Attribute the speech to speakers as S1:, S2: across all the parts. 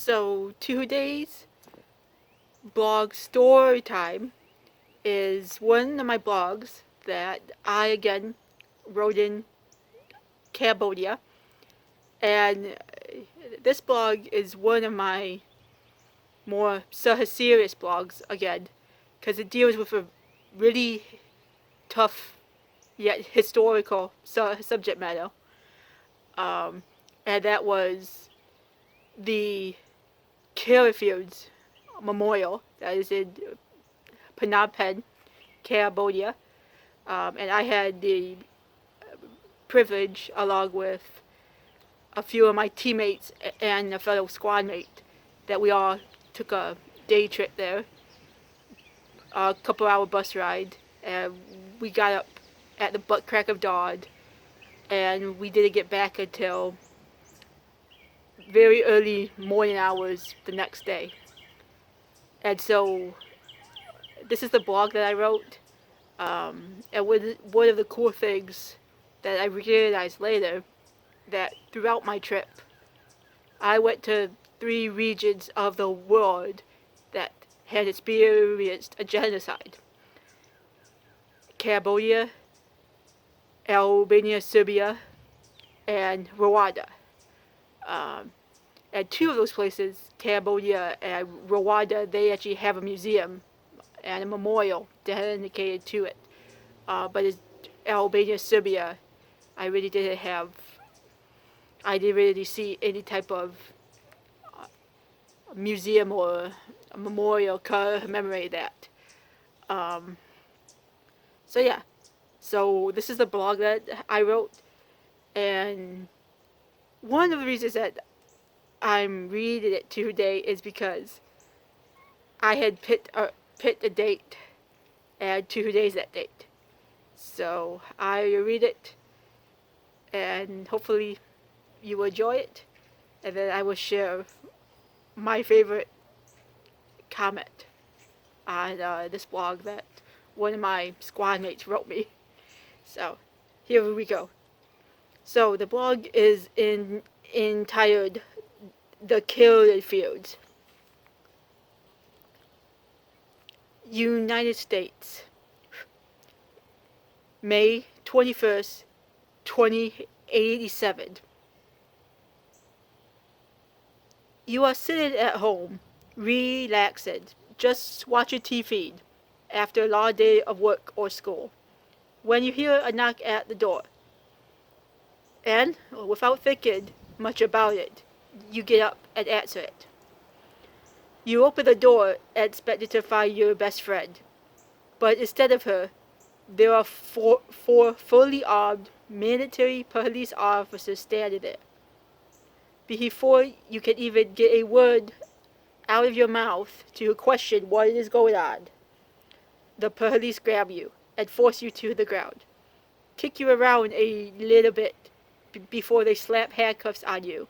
S1: So today's blog story time is one of my blogs that I again wrote in Cambodia, and this blog is one of my more serious blogs again, because it deals with a really tough yet historical subject matter, and that was the Carrifields Memorial that is in Phnom Penh, Cambodia. And I had the privilege, along with a few of my teammates and a fellow squad mate, that we all took a day trip there, a couple-hour bus ride, and we got up at the butt crack of dawn, and we didn't get back until very early morning hours the next day. And so this is the blog that I wrote. And one of the cool things that I realized later, that throughout my trip, I went to 3 regions of the world that had experienced a genocide: Cambodia, Albania, Serbia, and Rwanda. And 2 of those places, Cambodia and Rwanda, they actually have a museum and a memorial dedicated to it. But in Albania, Serbia, I didn't really see any type of museum or a memorial commemorate that. Um, so yeah, so this is the blog that I wrote, and one of the reasons that I'm reading it today is because I had picked a date and today's that date. So I read it, and hopefully you will enjoy it, and then I will share my favorite comment on this blog that one of my squad mates wrote me. So here we go. So the blog is entitled "The Carrifields." United States, May 21st, 2087. You are sitting at home, relaxing, just watching TV after a long day of work or school, when you hear a knock at the door. And, without thinking much about it, you get up and answer it. You open the door and expect to find your best friend, but instead of her, there are four fully armed military police officers standing there. Before you can even get a word out of your mouth to question what is going on, the police grab you and force you to the ground, kick you around a little bit before they slap handcuffs on you,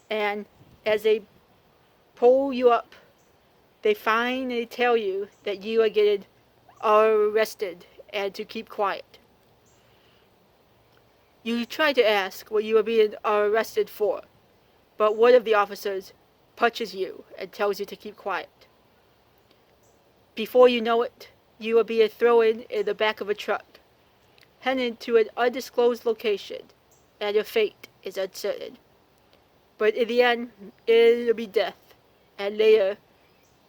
S1: and as they pull you up, they finally tell you that you are getting arrested and to keep quiet. You try to ask what you are being arrested for, but one of the officers punches you and tells you to keep quiet. Before you know it, you are being thrown in the back of a truck, headed to an undisclosed location, and your fate is uncertain. But in the end, it'll be death, and later,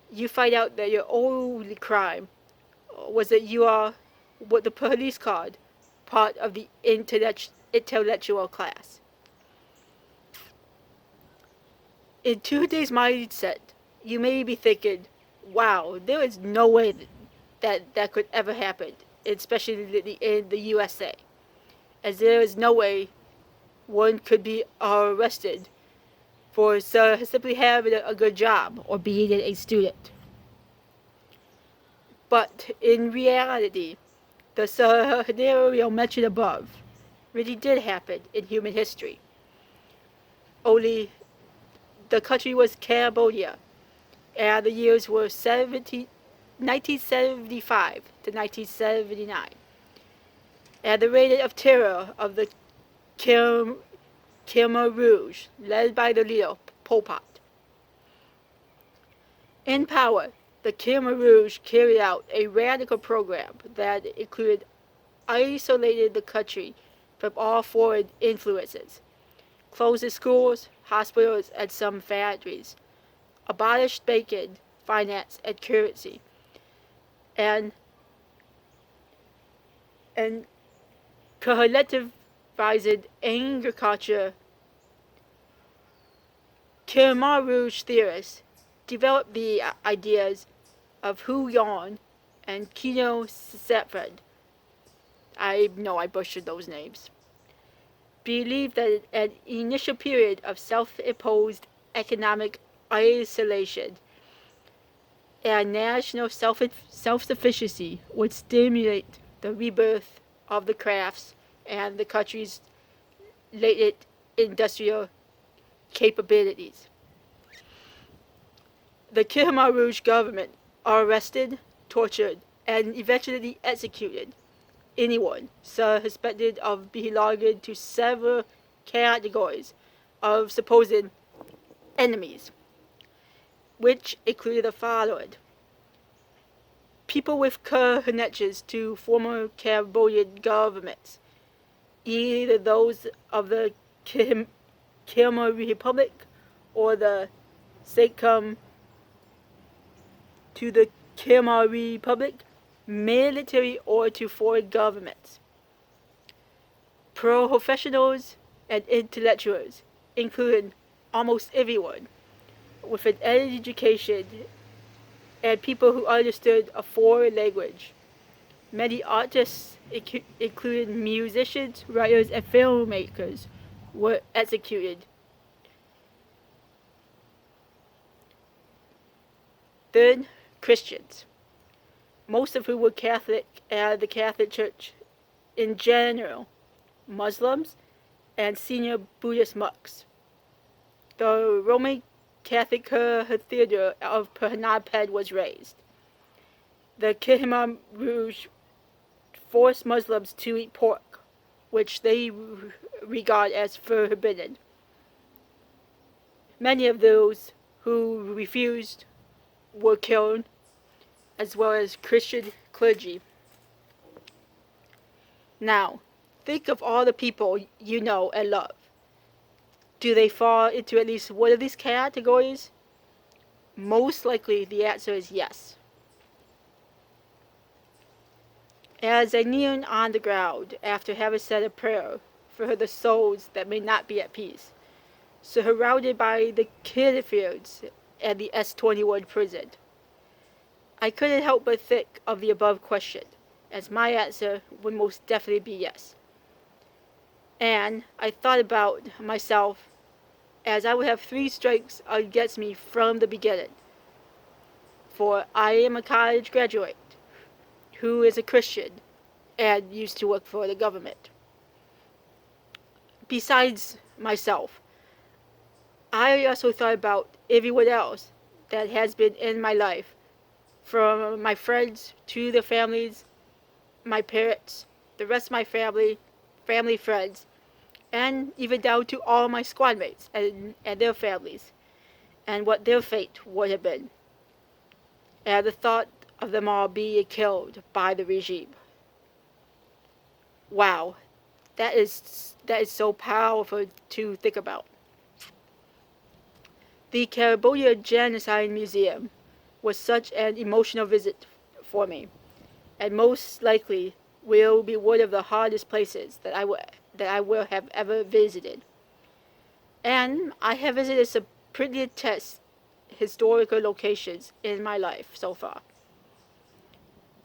S1: you find out that your only crime was that you are what the police called part of the intellectual class. In today's mindset, you may be thinking, wow, there is no way that could ever happen, especially in the USA, as there is no way one could be arrested for simply having a good job or being a student. But in reality, the scenario mentioned above really did happen in human history. Only the country was Cambodia, and the years were 1975 to 1979. And the reign of terror of the Khmer Rouge, led by the leader Pol Pot. In power, the Khmer Rouge carried out a radical program that included isolated the country from all foreign influences, closed its schools, hospitals, and some factories, abolished banking, finance, and currency, and and collectivized agriculture. Khmer Rouge theorists developed the ideas of Hu Yon and Kino Setfred. I know I butchered those names. Believed that an initial period of self-imposed economic isolation and national self-sufficiency would stimulate the rebirth of the crafts and the country's latent industrial capabilities. The Khmer Rouge government arrested, tortured, and eventually executed anyone suspected of belonging to several categories of supposed enemies, which included the following: people with connections to former Cambodian governments, either those of the Khmer Republic or the Sachem to the Khmer Republic, military or to foreign governments, professionals and intellectuals, including almost everyone with an education, and people who understood a foreign language. Many artists, including musicians, writers, and filmmakers, were executed. Third, Christians, most of whom were Catholic and the Catholic Church in general, Muslims, and senior Buddhist monks. The Roman Catholic Cathedral of Phnom Penh was razed. The Khmer Rouge forced Muslims to eat pork, which they regard as forbidden. Many of those who refused were killed, as well as Christian clergy. Now, think of all the people you know and love. Do they fall into at least one of these categories? Most likely the answer is yes. As I kneel on the ground after having said a prayer for the souls that may not be at peace, surrounded by the killing fields and the S-21 prison, I couldn't help but think of the above question, as my answer would most definitely be yes. And I thought about myself as I would have 3 strikes against me from the beginning. For I am a college graduate who is a Christian and used to work for the government. Besides myself, I also thought about everyone else that has been in my life, from my friends to their families, my parents, the rest of my family friends, and even down to all my squad mates and their families, and what their fate would have been. And the thought of them all being killed by the regime. Wow, that is so powerful to think about. The Cambodia Genocide Museum was such an emotional visit for me, and most likely will be one of the hardest places that I will have ever visited. And I have visited some pretty intense historical locations in my life so far.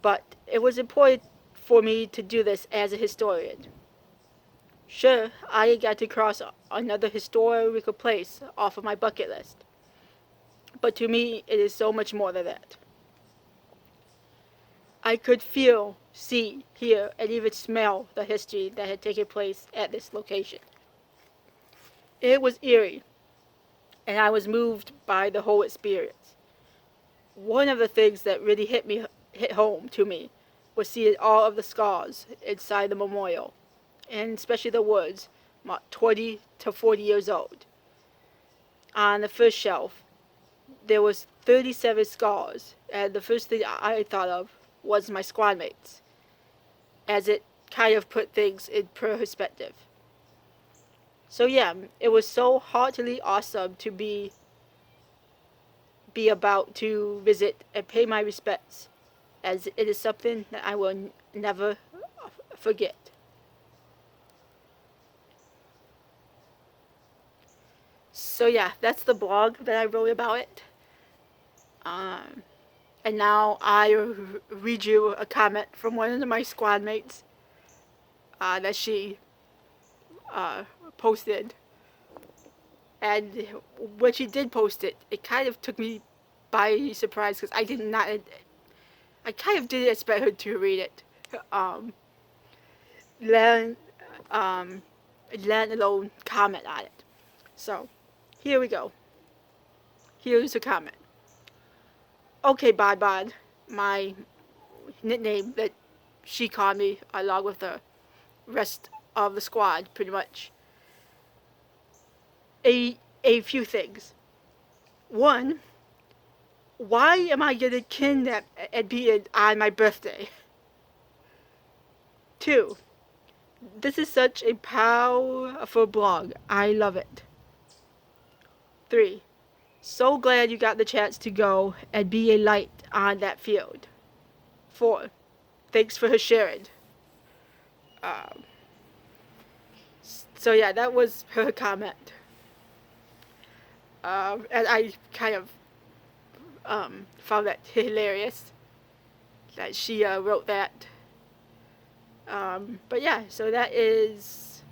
S1: But it was important for me to do this as a historian. Sure, I got to cross another historical place off of my bucket list. But to me, it is so much more than that. I could feel, see, hear, and even smell the history that had taken place at this location. It was eerie, and I was moved by the whole experience. One of the things that really hit home to me was seeing all of the scars inside the memorial, and especially the words, marked 20 to 40 years old, on the first shelf, there was 37 scars, and the first thing I thought of was my squad mates, as it kind of put things in perspective. So yeah, it was so heartily awesome to be about to visit and pay my respects, as it is something that I will never forget. So yeah, that's the blog that I wrote about it. Um, and now I read you a comment from one of my squad mates that she uh, posted. And when she did post it, it kind of took me by surprise because I did not. I kind of didn't expect her to read it. Um, let, um, let alone comment on it. So, here we go. Here's a comment. Okay, Bod Bod, my nickname that she called me along with the rest of the squad, pretty much. A few things. One, why am I getting kidnapped and beaten on my birthday? Two, this is such a powerful blog. I love it. Three, so glad you got the chance to go and be a light on that field. Four, thanks for sharing. Um, so yeah, that was her comment. And I kind of found that hilarious that she wrote that. But yeah, so that is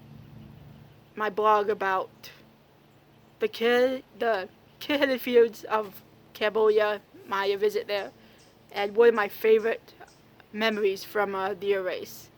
S1: my blog about the Hidden Fields of Cambodia, my visit there, and one of my favorite memories from the Erase.